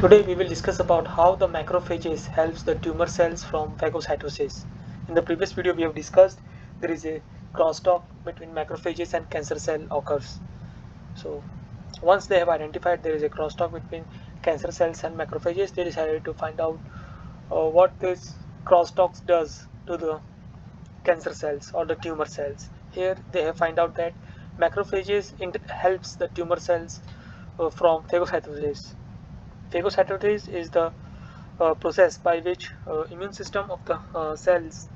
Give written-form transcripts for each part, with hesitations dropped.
Today we will discuss about how the macrophages helps the tumor cells from phagocytosis. In the previous video we have discussed there is a crosstalk between macrophages and cancer cell occurs. So once they have identified there is a crosstalk between cancer cells and macrophages, they decided to find out what this crosstalk does to the cancer cells or the tumor cells. Here they have find out that macrophages helps the tumor cells from phagocytosis. Phagocytosis is the process by which immune system of the cells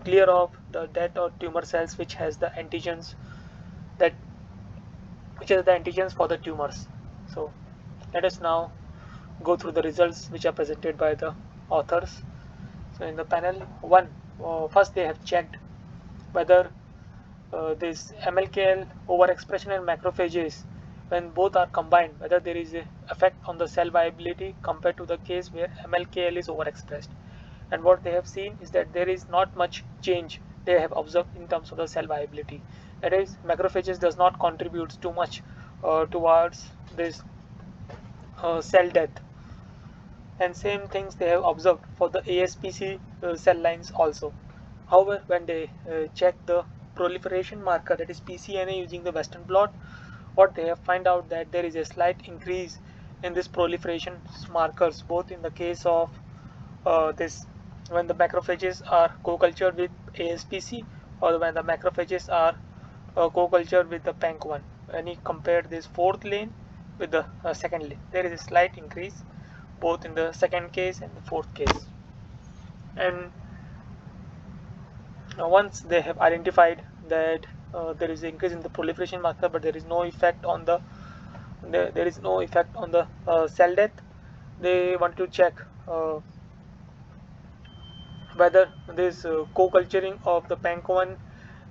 clear off the dead or tumor cells that which are the antigens for the tumors. So let us now go through the results which are presented by the authors. So in the panel 1, first they have checked whether this MLKL overexpression and macrophages, when both are combined, whether there is a effect on the cell viability compared to the case where MLKL is overexpressed. And what they have seen is that there is not much change they have observed in terms of the cell viability. That is, macrophages does not contribute too much towards this cell death. And same things they have observed for the ASPC cell lines also. However, when they check the proliferation marker, that is PCNA, using the Western blot, what they have find out that there is a slight increase in this proliferation markers, both in the case of this when the macrophages are co-cultured with ASPC or when the macrophages are co-cultured with the PANC1. When you compare this fourth lane with the second lane, there is a slight increase both in the second case and the fourth case. And once they have identified that there is an increase in the proliferation marker, but there is no effect on the cell death, they want to check whether this co-culturing of the PANC1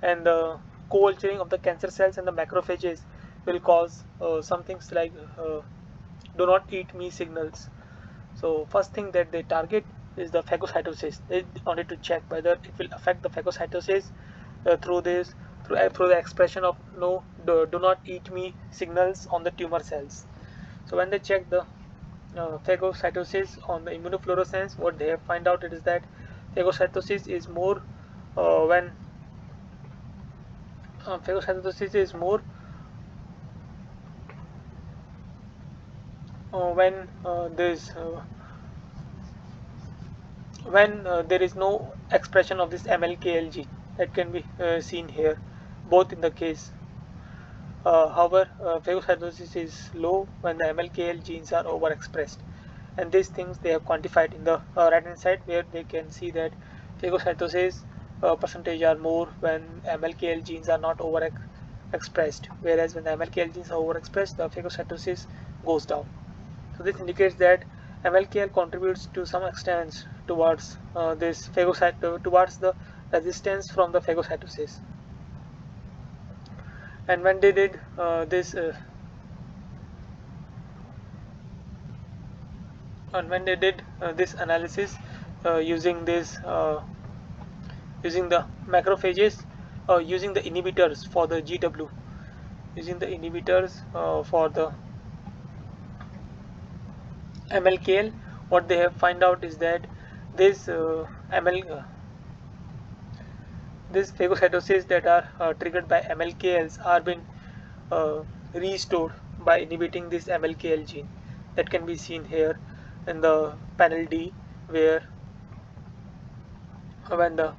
and the co-culturing of the cancer cells and the macrophages will cause some things like do not eat me signals. So first thing that they target is the phagocytosis. They wanted to check whether it will affect the phagocytosis through the expression of do not eat me signals on the tumor cells. So when they check the phagocytosis on the immunofluorescence, what they have find out is that phagocytosis is more when phagocytosis is more when there is no expression of this MLKL gene. That can be seen here both in the case. However, phagocytosis is low when the MLKL genes are overexpressed, and these things they have quantified in the right hand side, where they can see that phagocytosis percentage are more when MLKL genes are not overexpressed, whereas when the MLKL genes are overexpressed, the phagocytosis goes down. So this indicates that MLKL contributes to some extent towards towards the resistance from the phagocytosis. And when they did this analysis using the macrophages, using the inhibitors for the GW, using the inhibitors for the MLKL, what they have find out is that this this phagocytosis that are triggered by MLKLs are being restored by inhibiting this MLKL gene. That can be seen here in the panel D, where when the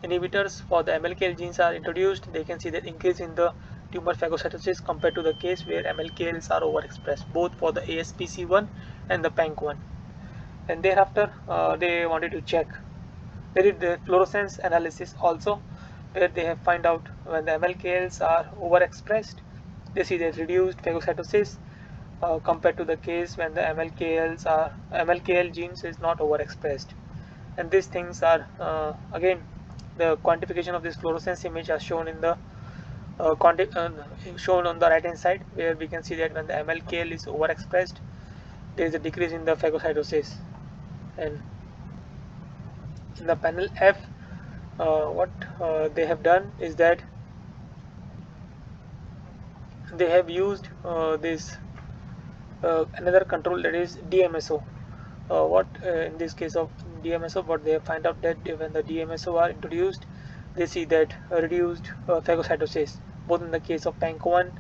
inhibitors for the MLKL genes are introduced, they can see that increase in the tumor phagocytosis compared to the case where MLKLs are overexpressed, both for the ASPC1 and the PANC1. And thereafter they wanted to check, they did the fluorescence analysis also, where they have find out when the MLKLs are overexpressed, they see that reduced phagocytosis compared to the case when the MLKL genes is not overexpressed. And these things are again, the quantification of this fluorescence image are shown in the shown on the right hand side, where we can see that when the MLKL is overexpressed, there is a decrease in the phagocytosis. And in the panel F, what they have done is that they have used this another control, that is DMSO. What in this case of DMSO, what they find out that when the DMSO are introduced, they see that reduced phagocytosis, both in the case of PANC1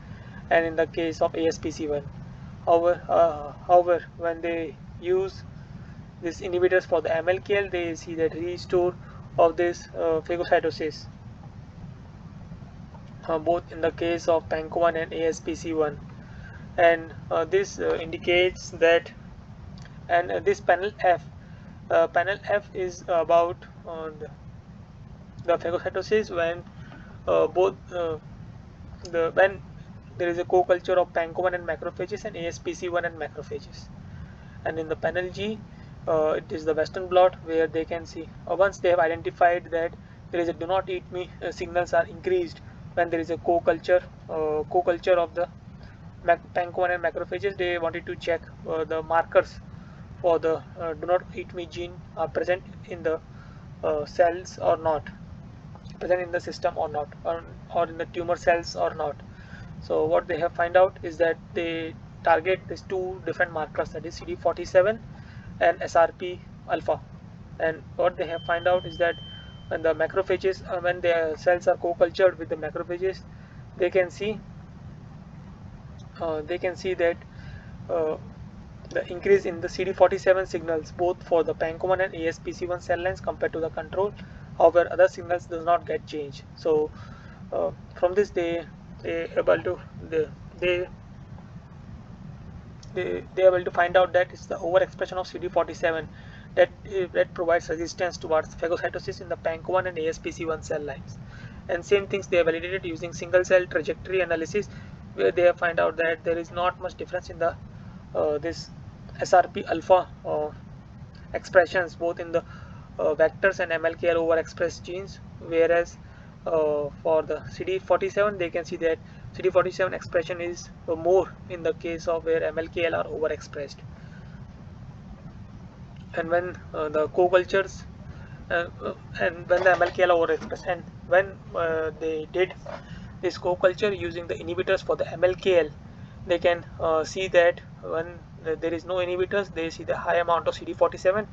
and in the case of ASPC1. However, when they use these inhibitors for the MLKL, they see that restore of this phagocytosis, both in the case of PANC1 and ASPC1. And this indicates that, and this panel F is about the phagocytosis when both when there is a co-culture of PANC1 and macrophages and ASPC1 and macrophages. And in the panel G, it is the Western blot where they can see, once they have identified that there is a do not eat me signals are increased when there is a co-culture of the PANC1 and macrophages. They wanted to check the markers for the do not eat me gene are present in the cells or not, present in the system or not, or in the tumor cells or not. So what they have find out is that they target these two different markers, that is CD47 and SRP alpha. And what they have find out is that when the macrophages, when their cells are co-cultured with the macrophages, they can see that uh, the increase in the CD47 signals both for the PANC1 and ASPC1 cell lines compared to the control. However, other signals does not get changed. So from this they able to they they are able to find out that it's the overexpression of CD47 that provides resistance towards phagocytosis in the PANC1 and ASPC1 cell lines. And same things they have validated using single cell trajectory analysis, where they have find out that there is not much difference in the this SRP alpha expressions both in the vectors and MLK are overexpressed genes, whereas for the CD47 they can see that CD47 expression is more in the case of where MLKL are overexpressed. And when the co-cultures and when the MLKL are overexpressed, and when they did this co-culture using the inhibitors for the MLKL, they can see that when there is no inhibitors, they see the high amount of CD47.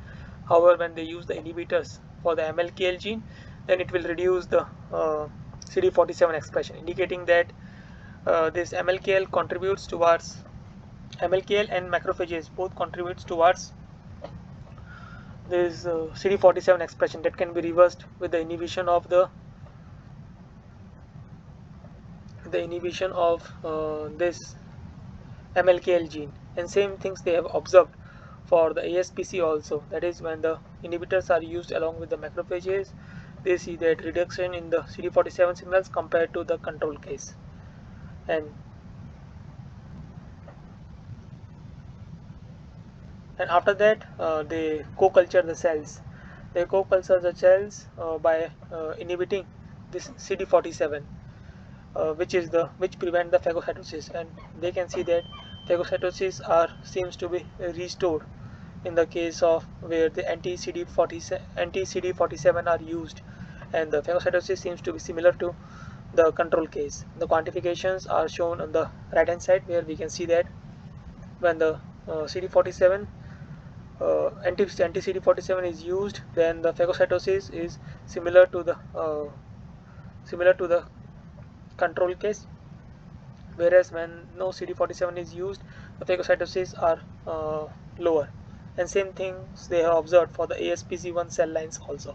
However, when they use the inhibitors for the MLKL gene, then it will reduce the CD47 expression, indicating that this MLKL contributes towards MLKL and macrophages both contributes towards this CD47 expression that can be reversed with the inhibition of this MLKL gene. And same things they have observed for the ASPC also, that is when the inhibitors are used along with the macrophages, they see that reduction in the CD47 signals compared to the control case. And after that they co-culture the cells. They co-culture the cells by inhibiting this CD47, which prevent the phagocytosis, and they can see that phagocytosis seems to be restored in the case of where the anti-CD47 are used, and the phagocytosis seems to be similar to the control case. The quantifications are shown on the right hand side, where we can see that when the CD47 anti-CD47 is used, then the phagocytosis is similar to the control case, whereas when no CD47 is used, the phagocytosis are lower. And same things they have observed for the ASPC1 cell lines also.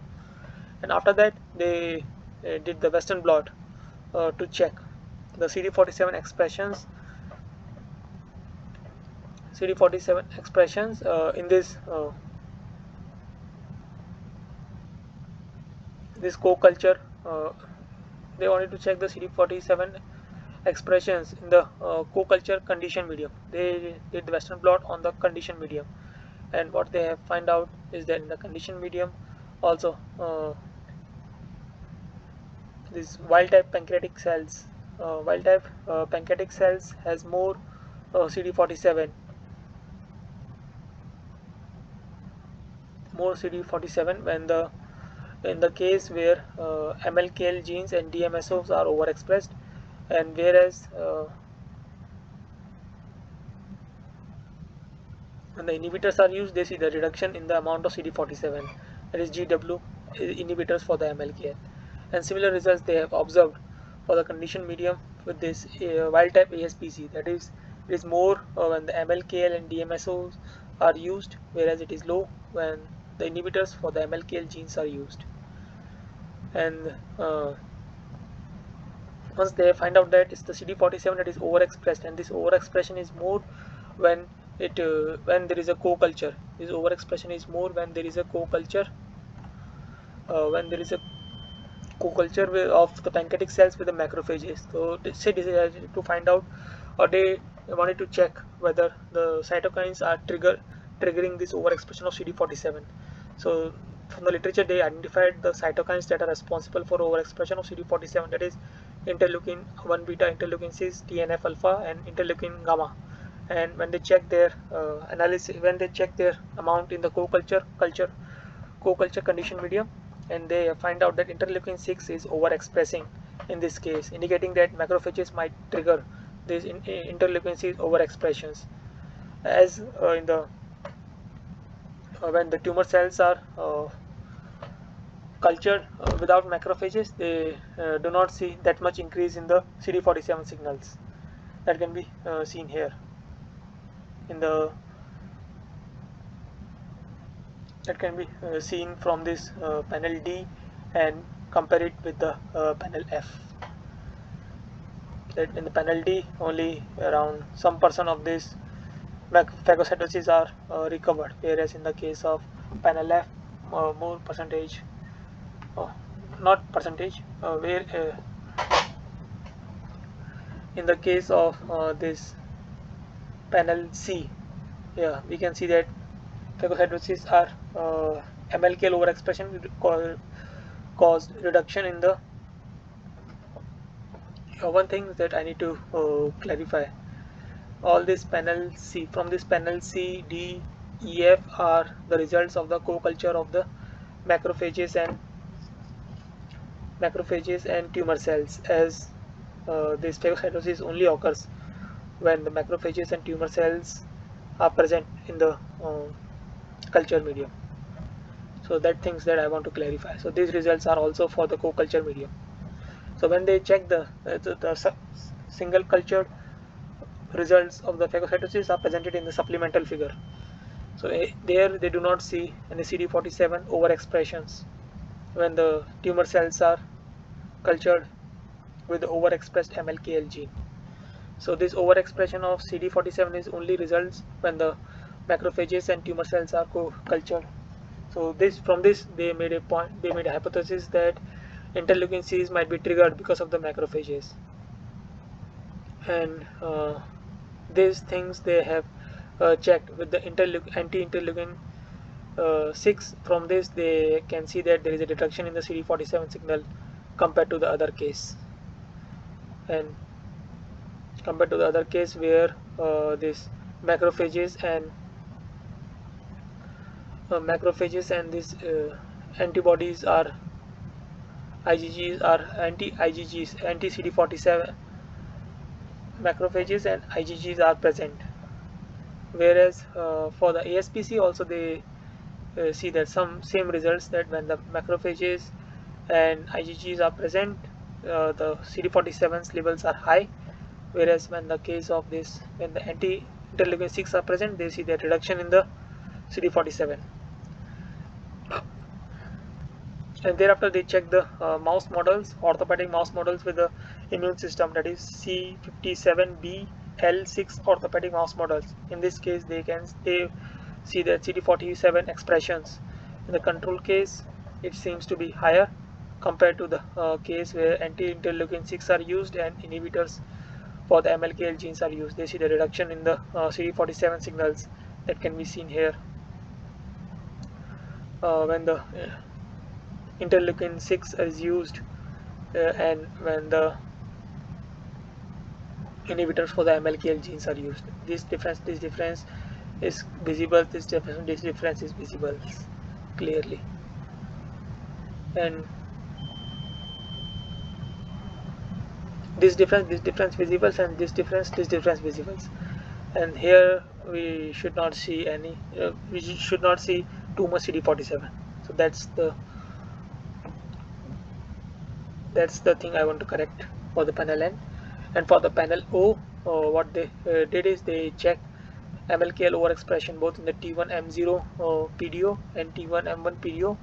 And after that they did the Western blot to check the CD47 expressions in this co-culture. They wanted to check the CD47 expressions in the co-culture condition medium. They did the Western blot on the condition medium, and what they have find out is that in the condition medium also these wild-type pancreatic cells, pancreatic cells has more CD47 when in the case where MLKL genes and DMSOs are overexpressed, and whereas When the inhibitors are used, they see the reduction in the amount of CD47, that is GW inhibitors for the MLKL. And similar results they have observed for the conditioned medium with this wild type ASPC, that is, it is more when the MLKL and DMSOs are used, whereas it is low when the inhibitors for the MLKL genes are used. And once they find out that it's the CD47 that is overexpressed, and this overexpression is more when when there is a co-culture. This overexpression is more when there is a co-culture, when there is a co-culture of the pancreatic cells with the macrophages. So they said to find out, or they wanted to check whether the cytokines are triggering this overexpression of CD47. So from the literature they identified the cytokines that are responsible for overexpression of CD47, that is interleukin 1 beta, interleukin 6, TNF alpha, and interleukin gamma. And when they check their analysis, when they check their amount in the co-culture condition medium, and they find out that interleukin 6 is overexpressing in this case, indicating that macrophages might trigger these interleukin 6 overexpressions. As in the when the tumor cells are cultured without macrophages, they do not see that much increase in the CD47 signals that can be seen here in the that can be seen from this panel D, and compare it with the panel F. That in the panel D, only around some percent of this phagocytosis are recovered, whereas in the case of panel F, more percentage, not percentage, where in the case of this panel C, yeah, we can see that phagocytosis are MLKL overexpression caused reduction in the one thing that I need to clarify. All this panel C, from this panel C, D, E, F are the results of the co-culture of the macrophages and tumor cells, as this phagocytosis only occurs when the macrophages and tumor cells are present in the culture medium. So that things that I want to clarify. So these results are also for the co-culture medium. So when they check the single cultured results of the phagocytosis are presented in the supplemental figure. So there they do not see any CD47 overexpressions when the tumor cells are cultured with the overexpressed MLKL gene. So this overexpression of CD47 is only results when the macrophages and tumor cells are cultured. So from this they made a hypothesis that interleukin 6 might be triggered because of the macrophages. And these things they have checked with the anti-interleukin 6. From this they can see that there is a reduction in the CD47 signal compared to the other case, and compared to the other case where this macrophages and these antibodies are IgGs are anti-IgGs, anti-CD47 macrophages and IgGs are present. Whereas for the ASPC also they see that some same results, that when the macrophages and IgGs are present, the CD47's levels are high, whereas when the case of this, when the anti-interleukin 6 are present, they see that reduction in the CD47. And thereafter they check the mouse models, orthopedic mouse models with the immune system, that is C57BL6 orthopedic mouse models. In this case they see that CD47 expressions. In the control case it seems to be higher compared to the case where anti-interleukin 6 are used and inhibitors for the MLKL genes are used. They see the reduction in the CD47 signals that can be seen here when the interleukin 6 is used and when the inhibitors for the MLKL genes are used. This difference is visible. This difference is visible clearly, and this difference visible, and this difference visible. and here we should not see any we should not see too much CD47. So that's the thing I want to correct for the panel N. And for the panel O, what they did is they checked MLKL overexpression both in the T1M0 PDO and T1M1 PDO.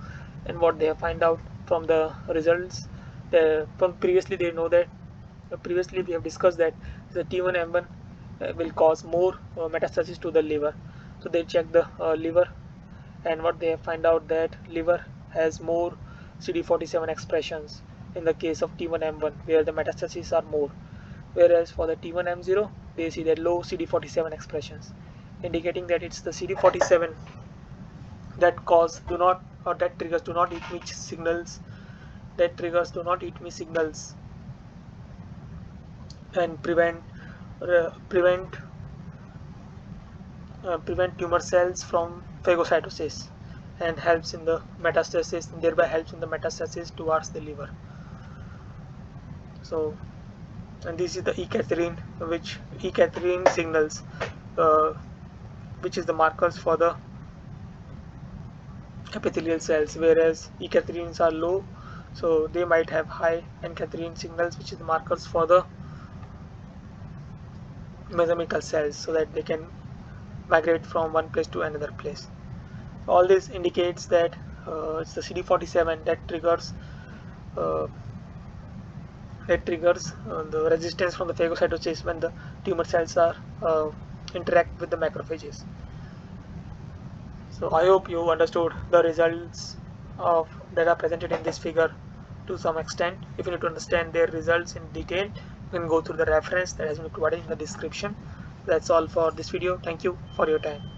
And what they have find out from the results, from previously they know that previously we have discussed that the T1M1 will cause more metastasis to the liver. So they check the liver, and what they find out that liver has more CD47 expressions in the case of T1M1, where the metastases are more, whereas for the T1M0 they see that low CD47 expressions, indicating that it's the CD47 that cause do not, or that triggers do not eat me signals, that triggers do not eat me signals, and prevent tumor cells from phagocytosis, and helps in the metastasis, and thereby helps in the metastasis towards the liver. So, and this is the E-catherine, which E-catherine signals, uh, which is the markers for the epithelial cells, whereas E-catherines are low, so they might have high N-catherine signals, which is the markers for the mesochemical cells, so that they can migrate from one place to another place. All this indicates that it's the CD47 uh, that triggers the resistance from the phagocytosis when the tumor cells are interact with the macrophages. So I hope you understood the results of that are presented in this figure to some extent. If you need to understand their results in detail, you can go through the reference that has been provided in the description. That's all for this video. Thank you for your time.